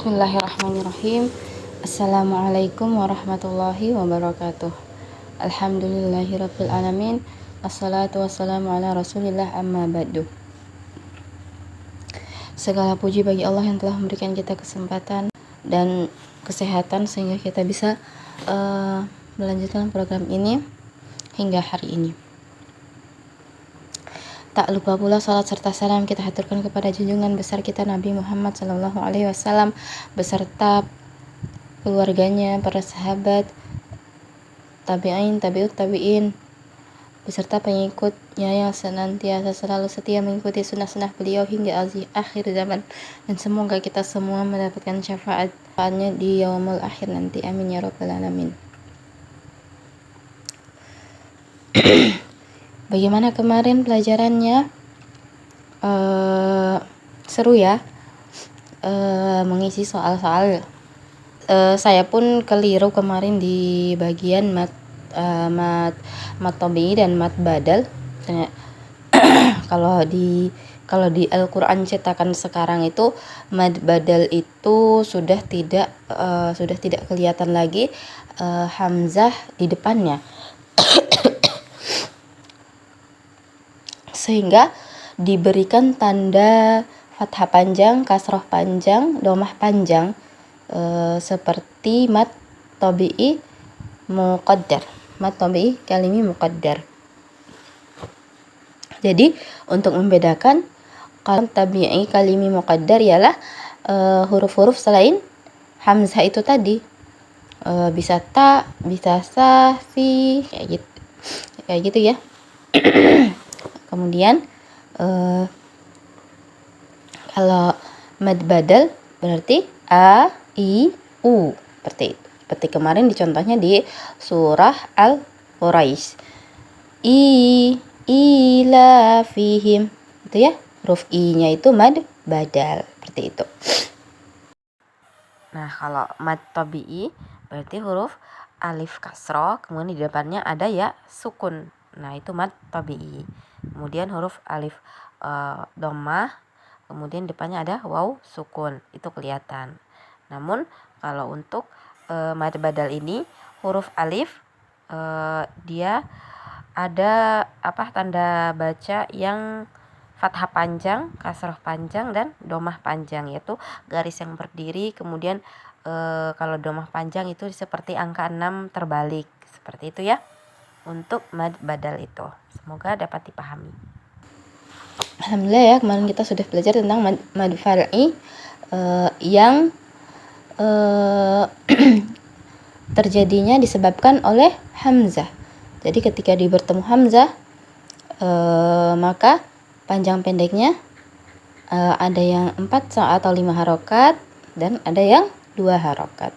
Bismillahirrahmanirrahim. Assalamualaikum warahmatullahi wabarakatuh. Alhamdulillahirabbil alamin. Assalatu wassalamu ala Rasulillah amma ba'du. Segala puji bagi Allah yang telah memberikan kita kesempatan dan kesehatan sehingga kita bisa melanjutkan program ini hingga hari ini. Tak lupa pula salat serta salam kita haturkan kepada junjungan besar kita Nabi Muhammad SAW beserta keluarganya, para sahabat, tabi'in, tabi'ut tabi'in, beserta pengikutnya yang senantiasa selalu setia mengikuti sunnah-sunnah beliau hingga akhir zaman, dan semoga kita semua mendapatkan syafaatnya di yaumul akhir nanti. Amin ya rabbal alamin. Bagaimana kemarin pelajarannya? Seru ya, mengisi soal-soal. Saya pun keliru kemarin di bagian mat tabi'i dan mat badal. Kalau di Al-Qur'an cetakan sekarang itu mad badal itu sudah tidak kelihatan lagi hamzah di depannya. Sehingga diberikan tanda fathah panjang, kasroh panjang, domah panjang, seperti mat tabi'i muqaddar, mat tabi'i kalimi muqaddar. Jadi untuk membedakan kalau tabi'i kalimi muqaddar ialah huruf-huruf selain hamzah itu tadi, bisa ta, bisa sa, fi, kayak gitu ya. Kemudian kalau mad badal berarti a, i, u, seperti kemarin dicontohnya di surah Al-Quraisy. Ila fihim, itu ya, huruf i-nya itu mad badal, seperti itu. Nah, kalau mad tabi'i berarti huruf alif kasroh, kemudian di depannya ada ya sukun. Nah, itu mad tabi'i. Kemudian huruf alif dhammah, kemudian depannya ada waw sukun, itu kelihatan. Namun kalau untuk mad badal ini huruf alif dia ada tanda baca yang fathah panjang, kasrah panjang, dan domah panjang, yaitu garis yang berdiri. Kemudian kalau domah panjang itu seperti angka 6 terbalik, seperti itu ya untuk mad badal itu. Semoga dapat dipahami. Alhamdulillah ya, kemarin kita sudah belajar tentang mad far'i yang terjadinya disebabkan oleh hamzah. Jadi ketika bertemu hamzah, maka panjang pendeknya ada yang 4 atau 5 harokat dan ada yang 2 harokat.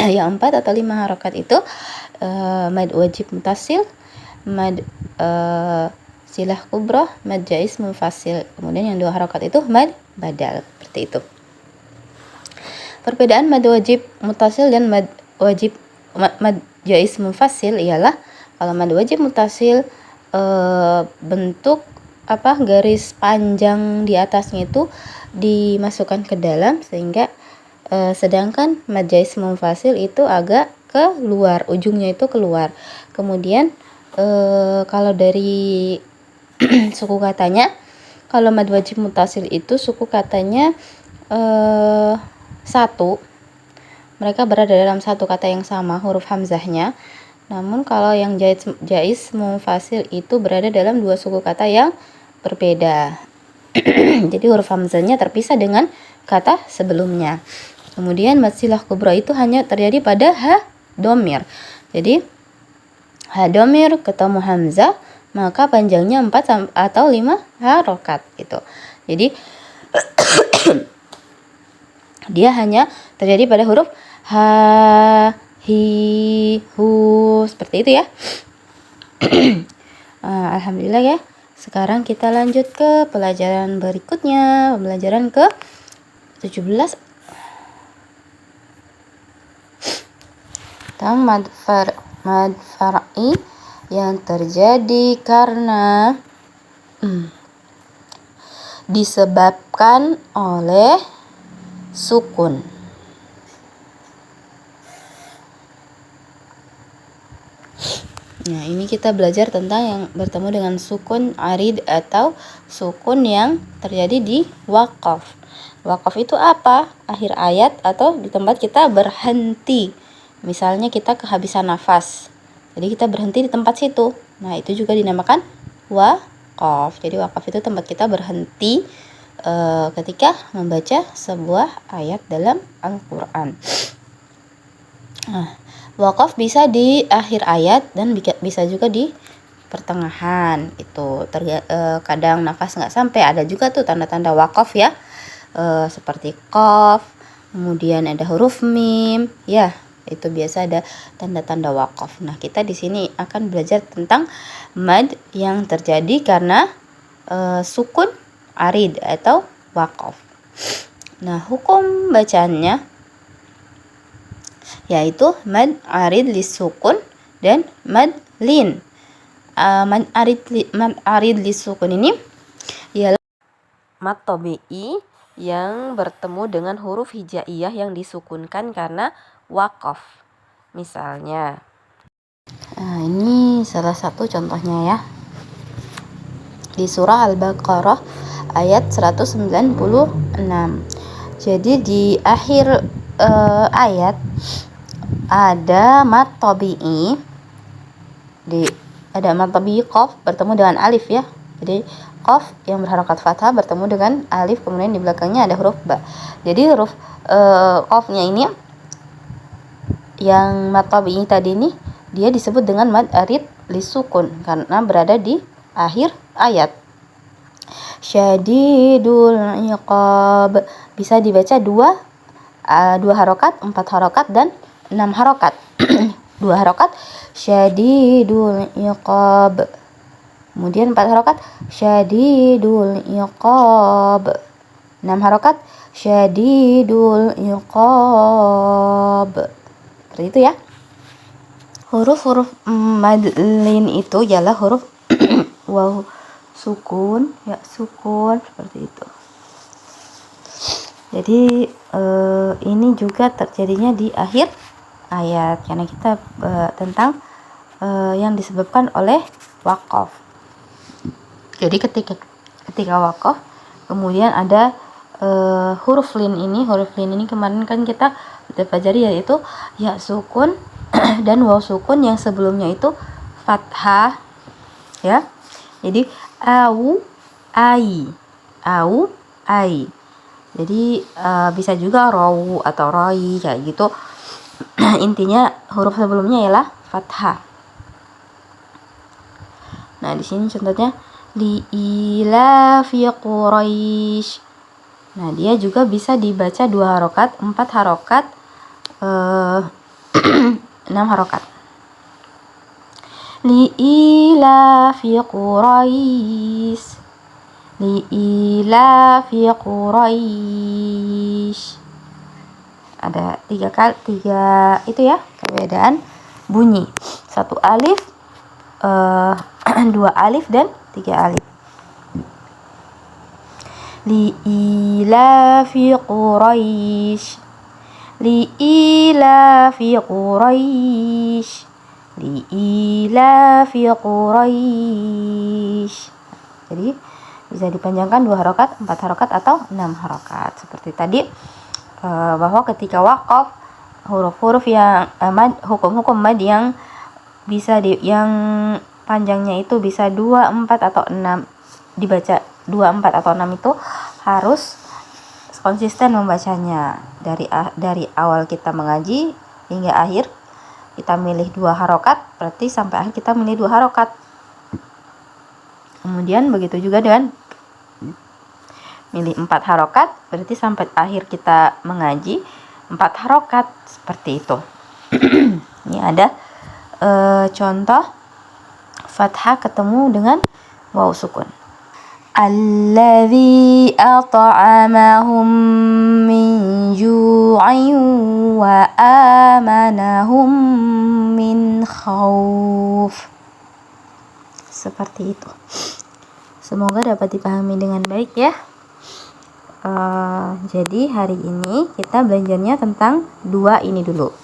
Yang 4 atau 5 harokat itu mad wajib mutasil, mad silah kubroh, mad jais munfasil. Kemudian yang 2 harokat itu mad badal, seperti itu. Perbedaan mad wajib mutasil dan mad jais munfasil ialah kalau mad wajib mutasil bentuk garis panjang di atasnya itu dimasukkan ke dalam, sehingga sedangkan mad jais munfasil itu agak keluar, ujungnya itu keluar. Kemudian kalau dari suku katanya, kalau mad wajib mutasil itu suku katanya satu, mereka berada dalam satu kata yang sama huruf hamzahnya. Namun kalau yang jais munfasil itu berada dalam 2 suku kata yang berbeda. Jadi huruf hamzahnya terpisah dengan kata sebelumnya. Kemudian mad silah kubra itu hanya terjadi pada ha domir. Jadi ha domir ketemu hamzah, maka panjangnya 4 atau 5 harokat gitu. Jadi dia hanya terjadi pada huruf ha, hi, hu, seperti itu ya. Alhamdulillah ya. Sekarang kita lanjut ke pelajaran berikutnya, pelajaran ke 17 tentang mad far'i yang terjadi karena disebabkan oleh sukun. Nah, ini kita belajar tentang yang bertemu dengan sukun arid atau sukun yang terjadi di waqaf. Waqaf itu apa? Akhir ayat atau di tempat kita berhenti. Misalnya kita kehabisan nafas. Jadi kita berhenti di tempat situ. Nah, itu juga dinamakan waqaf. Jadi waqaf itu tempat kita berhenti ketika membaca sebuah ayat dalam Al-Qur'an. Nah, waqaf bisa di akhir ayat dan bisa juga di pertengahan. Itu kadang nafas nggak sampai, ada juga tuh tanda-tanda waqaf ya, seperti qaf, kemudian ada huruf mim ya, itu biasa ada tanda-tanda waqaf. Nah, kita di sini akan belajar tentang mad yang terjadi karena sukun arid atau waqaf. Nah, hukum bacaannya yaitu mad arid lisukun dan mad lin. Mad arid lisukun ini ialah mad tabi'i yang bertemu dengan huruf hijaiyah yang disukunkan karena waqaf. Misalnya, ini salah satu contohnya ya. Di surah Al-Baqarah ayat 196. Jadi di akhir ayat ada mad tabi'i. Ada mad tabi'i qaf bertemu dengan alif ya. Jadi qaf yang berharokat fathah bertemu dengan alif, kemudian di belakangnya ada huruf ba. Jadi huruf qafnya ini yang mad tabi'i tadi ini dia disebut dengan mad arid lisukun karena berada di akhir ayat. Syadidul iqab bisa dibaca 2 harokat, 4 harokat dan 6 harokat. 2 harokat syadidul iqab, kemudian 4 harokat syadidul iqab, 6 harokat syadidul iqab. Seperti itu ya. Huruf-huruf mad lin itu ialah huruf waw sukun ya, sukun seperti itu. Jadi ini juga terjadinya di akhir ayat karena kita tentang yang disebabkan oleh waqaf. Jadi ketika waqaf kemudian ada huruf lin ini kemarin kan kita pelajari, yaitu ya sukun dan waw sukun yang sebelumnya itu fathah ya. Jadi au ai. Jadi bisa juga rawu atau roi kayak gitu. Intinya huruf sebelumnya ialah fathah. Nah, di sini contohnya li ilafi quraisy. Nah, dia juga bisa dibaca 2 harokat, 4 harokat, 6 harokat. Li ilafi quraisy. Li ilafi quraisy. Ada 3 itu ya perbedaan bunyi. 1 alif, 2 alif dan 3 alif. Li ilafi quraisy. Li ilafi quraisy. Li ilafi quraisy. Jadi bisa dipanjangkan 2 harokat, 4 harokat atau 6 harokat. Seperti tadi bahwa ketika waqaf huruf-huruf yang hukum-hukum mad yang bisa yang panjangnya itu bisa 2, 4 atau 6 dibaca 2, 4 atau 6 itu harus konsisten membacanya dari awal kita mengaji hingga akhir kita milih 2 harokat, berarti sampai akhir kita milih 2 harokat. Kemudian begitu juga dengan milih 4 harokat, berarti sampai akhir kita mengaji 4 harokat, seperti itu. Ini ada contoh fathah ketemu dengan waw sukun. Alladzi at'amahum min ju'in wa amanahum min khauf. Seperti itu. Semoga dapat dipahami dengan baik ya. Jadi hari ini kita belajarnya tentang 2 ini dulu.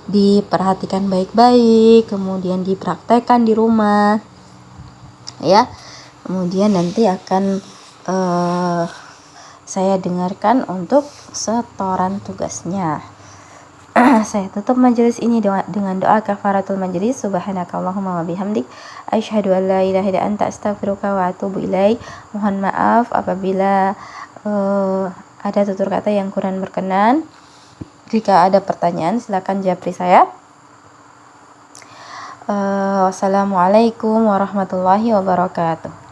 diperhatikan baik-baik, kemudian dipraktekkan di rumah ya. Kemudian nanti akan saya dengarkan untuk setoran tugasnya. Saya tutup majelis ini dengan doa kafaratul majelis. Subhanakallahumma wa bihamdik asyhadu an la ilaha illa anta astaghfiruka wa atubu ilaik. Mohon maaf apabila ada tutur kata yang kurang berkenan. Jika ada pertanyaan silakan japri saya. Wassalamualaikum warahmatullahi wabarakatuh.